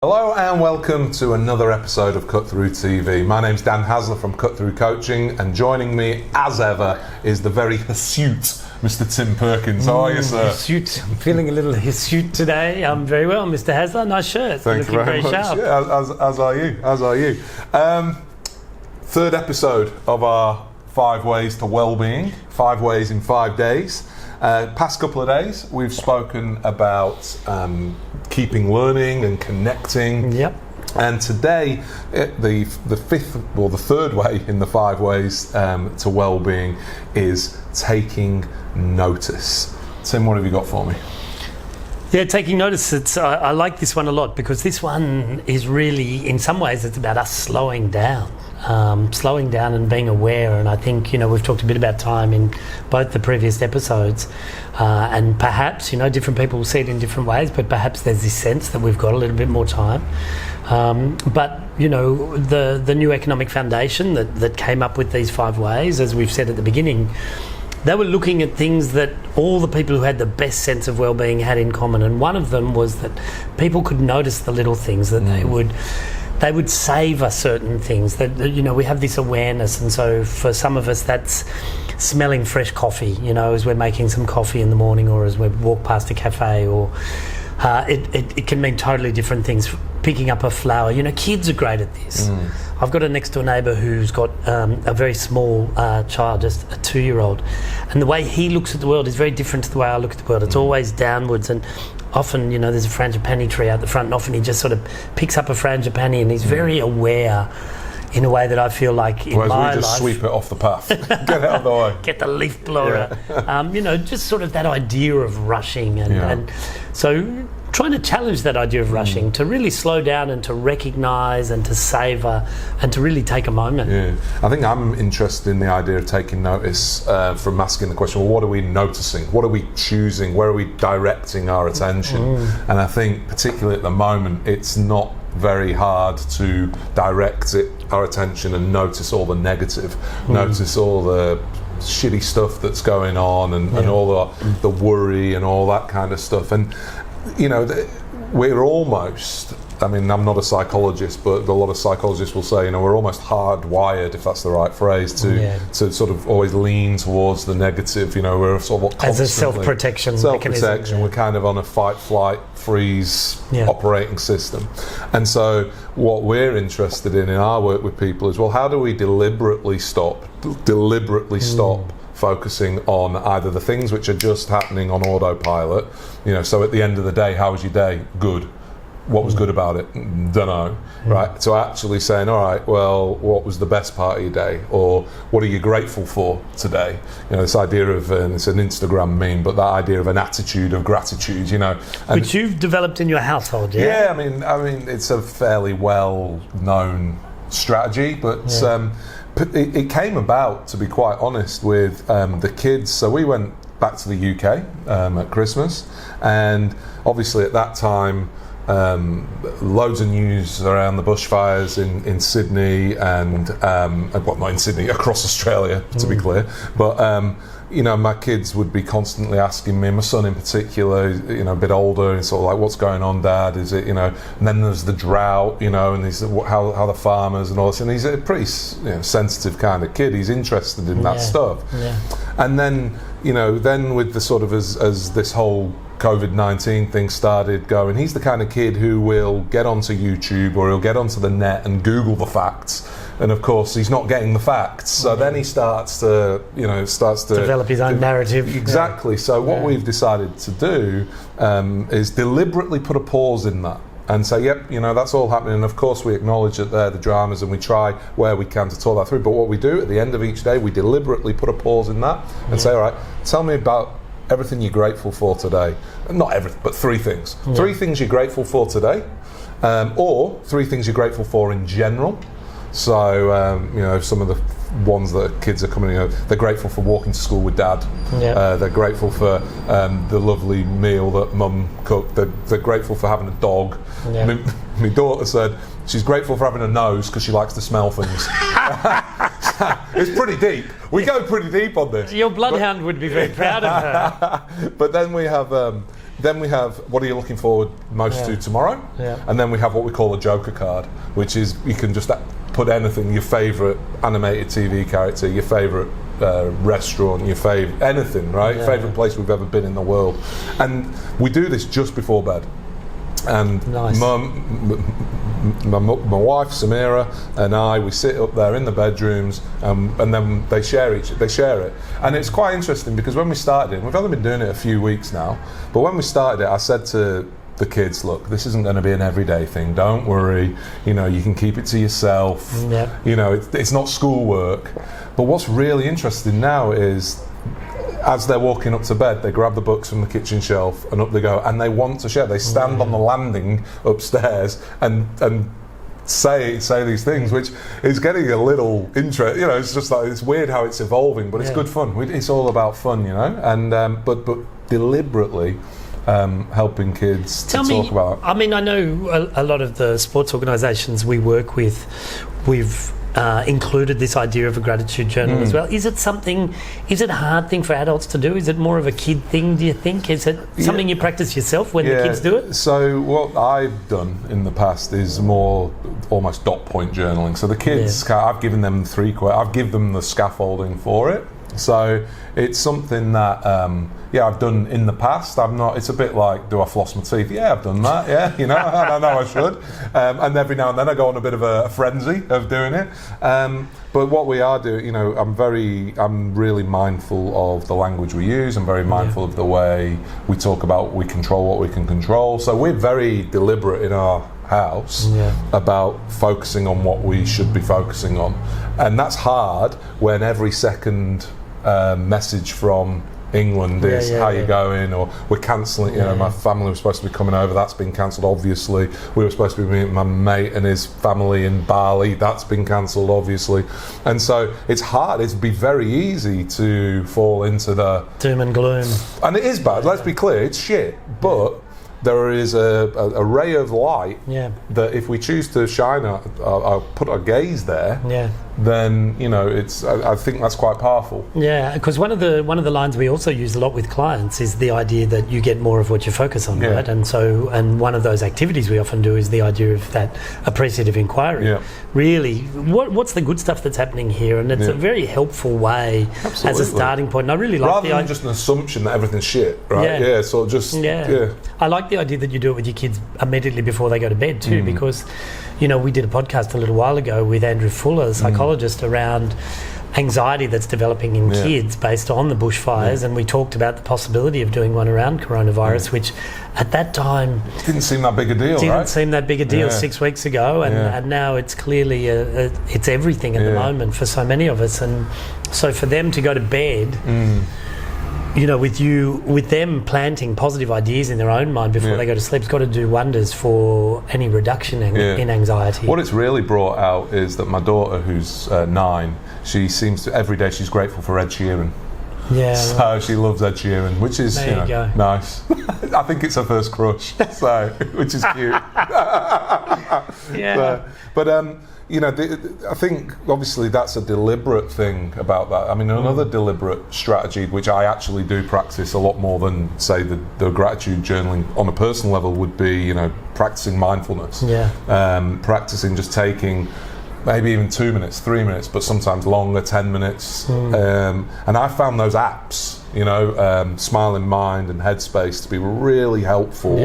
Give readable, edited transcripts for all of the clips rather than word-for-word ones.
Hello and welcome to another episode of Cut Through TV. My name's Dan Hasler from Cut Through Coaching, and joining me as ever is the very hirsute Mr. Tim Perkins. How are you, sir? Hirsute. I'm feeling a little hirsute today. I'm very well, Mr. Hasler. Nice shirt. Thank you very much. Sharp. Yeah, as are you. As are you. Third episode of our 5 ways to well-being. 5 ways in 5 days. Past couple of days, we've spoken about keeping learning and connecting. Yep. And today, the third way in the 5 ways to well-being is taking notice. Tim, what have you got for me? Yeah, taking notice. I like this one a lot because this one is really, in some ways, it's about us slowing down. Slowing down and being aware, and I think we've talked a bit about time in both the previous episodes, and perhaps different people will see it in different ways, but perhaps there's this sense that we've got a little bit more time. But the new economic foundation that came up with these 5 ways, as we've said at the beginning, they were looking at things that all the people who had the best sense of well-being had in common, and one of them was that people could notice the little things, that they would savour certain things, that we have this awareness. And so for some of us that's smelling fresh coffee, as we're making some coffee in the morning, or as we walk past a cafe, or it can mean totally different things. Picking up a flower, kids are great at this. I've got a next door neighbour who's got a very small child, just a 2-year-old, and the way he looks at the world is very different to the way I look at the world. It's always downwards, and often, there's a frangipani tree out the front, and often he just sort of picks up a frangipani, and he's very aware in a way that I feel like in Whereas my life... we just sweep it off the path. Get out of the way. Get the leaf blower. Yeah. Just sort of that idea of rushing. And so trying to challenge that idea of rushing, to really slow down and to recognise and to savour and to really take a moment. Yeah, I think I'm interested in the idea of taking notice from asking the question, well, what are we noticing? What are we choosing? Where are we directing our attention? And I think particularly at the moment, it's not very hard to direct our attention and notice all the negative, notice all the shitty stuff that's going on, and all the worry and all that kind of stuff. And we're almost, I'm not a psychologist, but a lot of psychologists will say, we're almost hardwired, if that's the right phrase, to sort of always lean towards the negative. We're sort of as a self-protection mechanism. Yeah. We're kind of on a fight, flight, freeze operating system. And so what we're interested in our work with people is, well, how do we deliberately stop focusing on either the things which are just happening on autopilot, so at the end of the day, how was your day? Good. What was good about it? Dunno. Right? So actually saying, all right, well, what was the best part of your day? Or what are you grateful for today? This idea of, and it's an Instagram meme, but that idea of an attitude of gratitude, and which you've developed in your household, yeah? Yeah, I mean, it's a fairly well-known strategy, but it came about, to be quite honest, with the kids. So we went back to the UK at Christmas, and obviously at that time, loads of news around the bushfires in Sydney, and not in Sydney, across Australia, to be clear. But my kids would be constantly asking me, my son in particular, a bit older, and sort of like, what's going on, Dad? Is it, and then there's the drought, and he's how the farmers and all this, and he's a pretty sensitive kind of kid. He's interested in that stuff. Yeah. And then, then with the sort of as this whole COVID-19 thing started going, he's the kind of kid who will get onto YouTube or he'll get onto the net and Google the facts. And of course, he's not getting the facts. So then he starts to develop his own narrative. Exactly. So what we've decided to do is deliberately put a pause in that and say, yep, that's all happening. And of course, we acknowledge that they're the dramas, and we try where we can to talk that through. But what we do at the end of each day, we deliberately put a pause in that and say, all right, tell me about everything you're grateful for today. Not everything, but 3 things. 3 things you're grateful for today, or 3 things you're grateful for in general. So, some of the ones that kids are coming in, they're grateful for walking to school with Dad. Yeah. They're grateful for the lovely meal that Mum cooked. They're grateful for having a dog. Yeah. My daughter said she's grateful for having a nose because she likes to smell things. It's pretty deep. We go pretty deep on this. Your bloodhound would be very proud of her. But then we have then we have what are you looking forward most to tomorrow, and then we have what we call a Joker card, which is you can just put anything, your favourite animated TV character, your favourite restaurant, your favourite anything, right? Favourite place we've ever been in the world, and we do this just before bed. And nice. my wife Samira and I, we sit up there in the bedrooms, and then they share it, and it's quite interesting because when we started it, we've only been doing it a few weeks now, but when we started it, I said to the kids, look, this isn't going to be an everyday thing, don't worry, you know, you can keep it to yourself, you know, it's not schoolwork. But what's really interesting now is as they're walking up to bed, they grab the books from the kitchen shelf and up they go, and they want to share. They stand on the landing upstairs and say these things, which is getting a little interest. You know, it's just like, it's weird how it's evolving, but it's good fun. It's all about fun, you know, and but deliberately helping kids to talk about. I mean, I know a lot of the sports organisations we work with, we've included this idea of a gratitude journal as well. Is it a hard thing for adults to do? Is it more of a kid thing, do you think? Is it something you practice yourself when the kids do it? So what I've done in the past is more almost dot point journaling. So the kids, I've given them I've given them the scaffolding for it. So it's something that I've done in the past. It's a bit like, do I floss my teeth? Yeah, I've done that. Yeah, you know, I know I should. And every now and then I go on a bit of a frenzy of doing it. But what we are doing, you know, I'm really mindful of the language we use. I'm very mindful of the way we talk about we control what we can control. So we're very deliberate in our house about focusing on what we should be focusing on, and that's hard when every second message from England is how you going, or we're cancelling, you know, my family was supposed to be coming over, that's been cancelled obviously. We were supposed to be meeting my mate and his family in Bali, that's been cancelled obviously. And so it's hard, it'd be very easy to fall into the doom and gloom. And it is bad, let's be clear, it's shit, but there is a ray of light that if we choose to shine put our gaze there, then, you know, I think that's quite powerful. Yeah, because one of the lines we also use a lot with clients is the idea that you get more of what you focus on, right? And one of those activities we often do is the idea of that appreciative inquiry. Yeah. Really, what's the good stuff that's happening here? And it's a very helpful way as a starting point. And I really like rather than just an assumption that everything's shit, right? Yeah. So just I like the idea that you do it with your kids immediately before they go to bed too, because, you know, we did a podcast a little while ago with Andrew Fuller, a psychologist, around anxiety that's developing in kids based on the bushfires, and we talked about the possibility of doing one around coronavirus, which at that time didn't seem that big a deal. Didn't seem that big a deal 6 weeks ago, and now it's clearly it's everything at the moment for so many of us. And so for them to go to bed, you know, with them planting positive ideas in their own mind before they go to sleep, it's got to do wonders for any reduction in anxiety. What it's really brought out is that my daughter, who's 9, she seems to every day she's grateful for Ed Sheeran. Yeah, so she loves Ed Sheeran, which is nice. I think it's her first crush, so which is cute. But you know, I think obviously that's a deliberate thing about that. I mean, another deliberate strategy, which I actually do practice a lot more than, say, the gratitude journaling on a personal level, would be, you know, practicing mindfulness. Practicing just taking maybe even 2 minutes, 3 minutes, but sometimes longer, 10 minutes. And I found those apps, you know, Smiling Mind and Headspace, to be really helpful.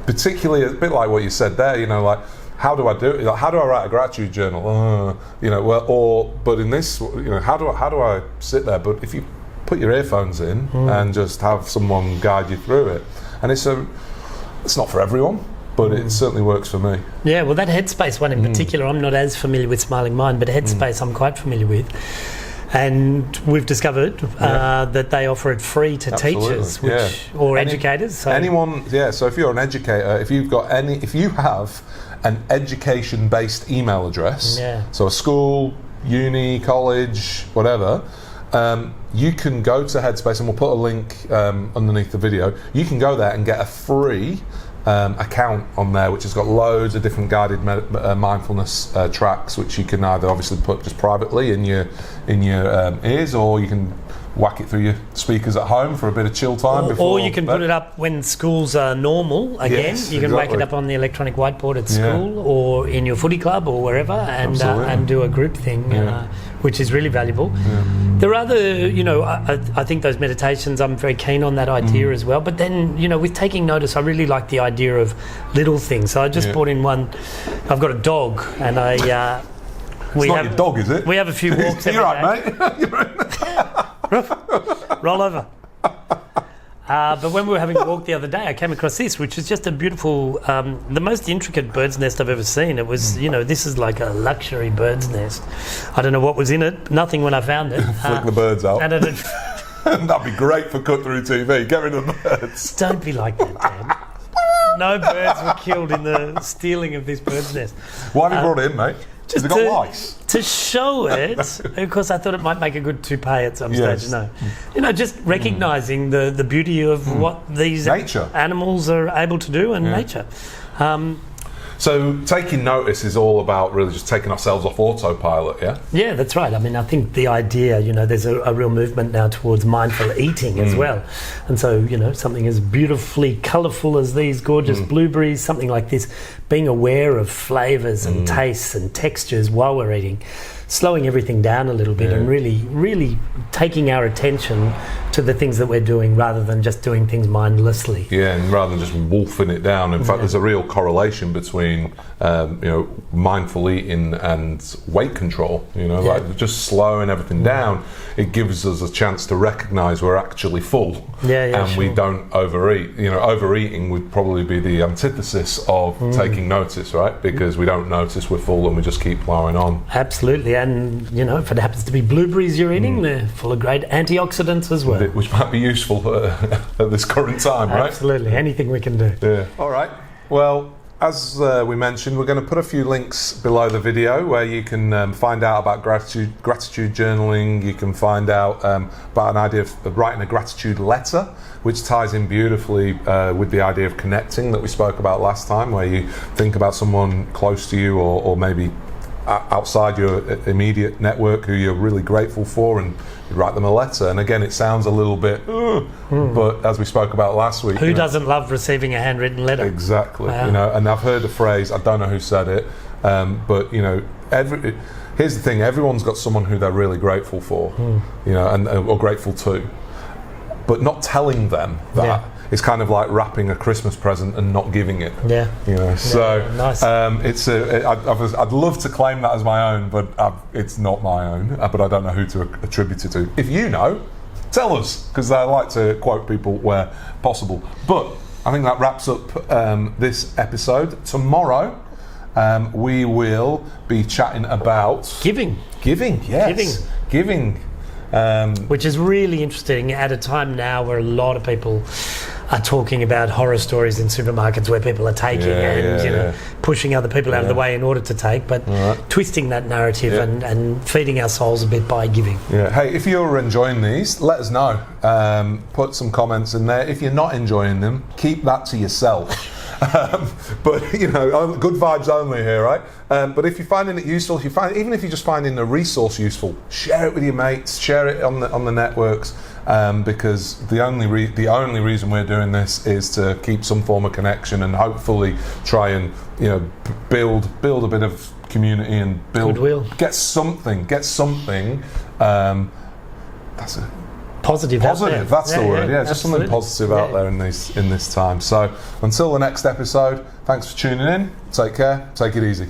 Particularly a bit like what you said there, you know, like, how do I do it? Like, how do I write a gratitude journal? You know, but in this, you know, how do I sit there? But if you put your earphones in and just have someone guide you through it, and it's not for everyone, but it certainly works for me. Yeah, well, that Headspace one in particular, I'm not as familiar with Smiling Mind, but Headspace I'm quite familiar with. And we've discovered that they offer it free to teachers or educators. So. Anyone, so if you're an educator, if you have an education-based email address, so a school, uni, college, whatever, you can go to Headspace, and we'll put a link underneath the video. You can go there and get a free account on there, which has got loads of different guided mindfulness tracks, which you can either obviously put just privately in your ears, or you can whack it through your speakers at home for a bit of chill time. Or you can put it up when schools are normal again. Yes, you can whack exactly. it up on the electronic whiteboard at school or in your footy club or wherever, and do a group thing, which is really valuable. There are other, I think those meditations, I'm very keen on that idea as well. But then, with taking notice, I really like the idea of little things. So I just brought in one. I've got a dog, and It's not your dog, is it? We have a few walks every You're day. right, mate. You're right. Roll over. But when we were having a walk the other day, I came across this, which is just a beautiful, the most intricate bird's nest I've ever seen. It was, this is like a luxury bird's nest. I don't know what was in it. Nothing when I found it. Flick the birds out. And it had, That'd be great for cut-through TV. Get rid of the birds. don't be like that, Dan. No birds were killed in the stealing of this bird's nest. Why have you brought it in, mate? Has it got lice? To show it, because I thought it might make a good toupee at some stage. No, just recognising the beauty of what these Nature. animals are able to do and nature. So taking notice is all about really just taking ourselves off autopilot, yeah? Yeah, that's right. I mean, I think the idea, there's a real movement now towards mindful eating as well. And so, something as beautifully colourful as these gorgeous blueberries, something like this, being aware of flavours and tastes and textures while we're eating, slowing everything down a little bit and really taking our attention to the things that we're doing rather than just doing things mindlessly. Yeah, and rather than just wolfing it down. In fact, there's a real correlation between, mindful eating and weight control. Like just slowing everything down, it gives us a chance to recognise we're actually full. And we don't overeat. Overeating would probably be the antithesis of taking notice, right? Because we don't notice we're full and we just keep plowing on. Absolutely, and if it happens to be blueberries you're eating, they're full of great antioxidants as well. Which might be useful at this current time, right? Absolutely, anything we can do. Yeah. All right. Well, as we mentioned, we're going to put a few links below the video where you can find out about gratitude journaling. You can find out about an idea of writing a gratitude letter, which ties in beautifully with the idea of connecting that we spoke about last time, where you think about someone close to you or maybe outside your immediate network who you're really grateful for, and you write them a letter. And again, it sounds a little bit but as we spoke about last week, who doesn't love receiving a handwritten letter? Exactly. And I've heard the phrase, I don't know who said it, but here's the thing, everyone's got someone who they're really grateful for, and or grateful to, but not telling them that is kind of like wrapping a Christmas present and not giving it. So nice. I'd love to claim that as my own, but it's not my own. But I don't know who to attribute it to. If you know, tell us, because I like to quote people where possible. But I think that wraps up this episode. Tomorrow we will be chatting about Giving. Yes, giving. Which is really interesting at a time now where a lot of people are talking about horror stories in supermarkets where people are taking pushing other people out of the way in order to take, but twisting that narrative and feeding our souls a bit by giving. Hey, if you're enjoying these, let us know. Put some comments in there. If you're not enjoying them, keep that to yourself. But good vibes only here, right? But if you're finding it useful, even if you're just finding the resource useful, share it with your mates, share it on the networks, because the only reason we're doing this is to keep some form of connection and hopefully try and build a bit of community and build goodwill. Get something. That's it. Positive. That's the word. Yeah, just something positive out there in this time. So until the next episode, thanks for tuning in. Take care. Take it easy.